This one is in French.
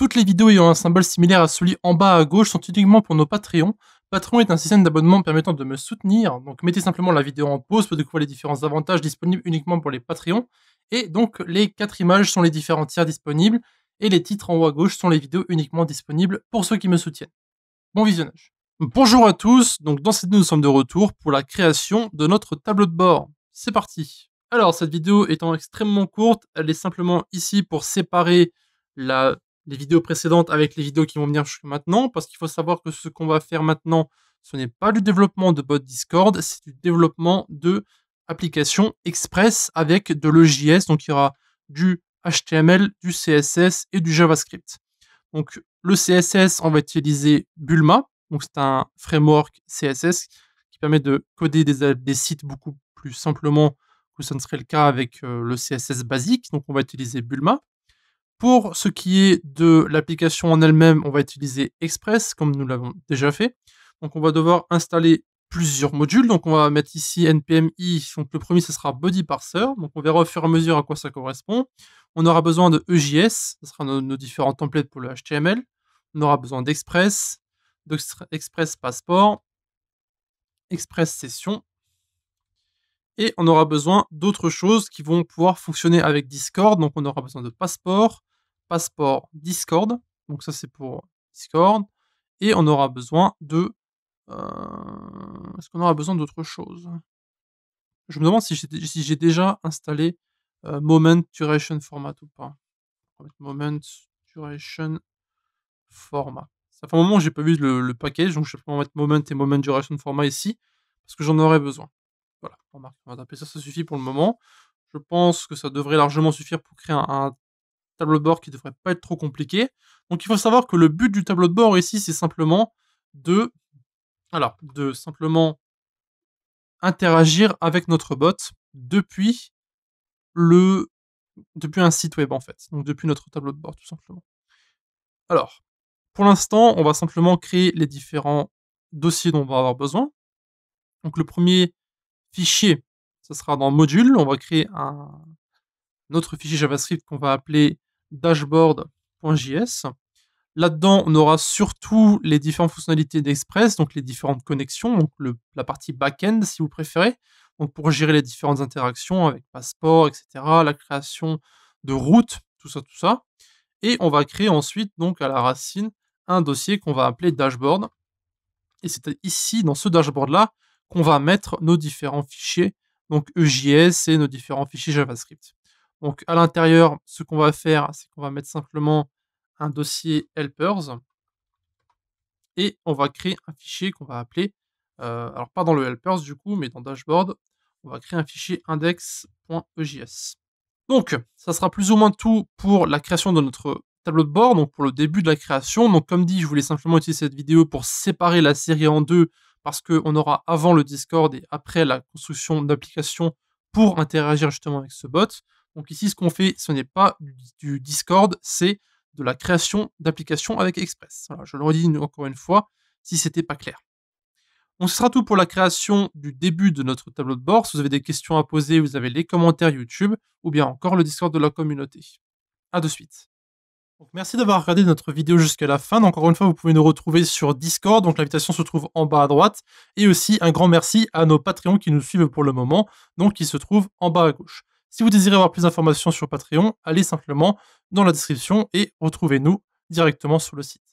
Toutes les vidéos ayant un symbole similaire à celui en bas à gauche sont uniquement pour nos Patreons. Patreon est un système d'abonnement permettant de me soutenir, donc mettez simplement la vidéo en pause pour découvrir les différents avantages disponibles uniquement pour les Patreons. Et donc les 4 images sont les différents tiers disponibles, et les titres en haut à gauche sont les vidéos uniquement disponibles pour ceux qui me soutiennent. Bon visionnage. Bonjour à tous, donc dans cette vidéo nous sommes de retour pour la création de notre tableau de bord. C'est parti. Alors cette vidéo étant extrêmement courte, elle est simplement ici pour séparer les vidéos précédentes avec les vidéos qui vont venir jusqu'à maintenant, parce qu'il faut savoir que ce qu'on va faire maintenant, ce n'est pas du développement de bot Discord, c'est du développement de applications express avec de l'EJS, donc il y aura du HTML, du CSS et du JavaScript. Donc le CSS, on va utiliser Bulma, donc c'est un framework CSS qui permet de coder des sites beaucoup plus simplement que ce ne serait le cas avec le CSS basique, donc on va utiliser Bulma. Pour ce qui est de l'application en elle-même, on va utiliser Express, comme nous l'avons déjà fait. Donc on va devoir installer plusieurs modules, donc on va mettre ici npm i, donc le premier ce sera body parser, donc on verra au fur et à mesure à quoi ça correspond. On aura besoin de EJS, ce sera nos différents templates pour le HTML. On aura besoin d'Express, d'Express Passport, Express Session, et on aura besoin d'autres choses qui vont pouvoir fonctionner avec Discord, donc on aura besoin de Passport, Passport Discord, donc ça c'est pour Discord, et on aura besoin de... Est-ce qu'on aura besoin d'autre chose? Je me demande si j'ai déjà installé Moment Duration Format ou pas. On va mettre Moment Duration Format. Ça fait un moment que j'ai pas vu le package, donc je vais mettre Moment et Moment Duration Format ici, parce que j'en aurai besoin. Voilà, remarque, on va taper ça, ça suffit pour le moment. Je pense que ça devrait largement suffire pour créer un tableau de bord qui devrait pas être trop compliqué. Donc il faut savoir que le but du tableau de bord ici, c'est simplement de simplement interagir avec notre bot depuis un site web en fait. Donc depuis notre tableau de bord tout simplement. Alors, pour l'instant, on va simplement créer les différents dossiers dont on va avoir besoin. Donc le premier fichier, ce sera dans module. On va créer un autre fichier JavaScript qu'on va appeler dashboard.js. Là-dedans, on aura surtout les différentes fonctionnalités d'Express, donc les différentes connexions, donc la partie back-end si vous préférez, donc pour gérer les différentes interactions avec passeport, etc., la création de routes, tout ça. Et on va créer ensuite, donc à la racine, un dossier qu'on va appeler dashboard. Et c'est ici, dans ce dashboard-là, qu'on va mettre nos différents fichiers, donc EJS et nos différents fichiers JavaScript. Donc à l'intérieur, ce qu'on va faire, c'est qu'on va mettre simplement un dossier helpers et on va créer un fichier qu'on va appeler, alors pas dans le helpers du coup, mais dans dashboard, on va créer un fichier index.ejs. Donc, ça sera plus ou moins tout pour la création de notre tableau de bord, donc pour le début de la création. Donc comme dit, je voulais simplement utiliser cette vidéo pour séparer la série en deux, parce qu'on aura avant le Discord et après la construction d'applications pour interagir justement avec ce bot. Donc ici, ce qu'on fait, ce n'est pas du Discord, c'est de la création d'applications avec Express. Voilà, je le redis encore une fois, si c'était pas clair. Donc ce sera tout pour la création du début de notre tableau de bord. Si vous avez des questions à poser, vous avez les commentaires YouTube, ou bien encore le Discord de la communauté. A de suite. Donc merci d'avoir regardé notre vidéo jusqu'à la fin. Encore une fois, vous pouvez nous retrouver sur Discord, donc l'invitation se trouve en bas à droite. Et aussi un grand merci à nos Patreons qui nous suivent pour le moment, donc qui se trouvent en bas à gauche. Si vous désirez avoir plus d'informations sur Patreon, allez simplement dans la description et retrouvez-nous directement sur le site.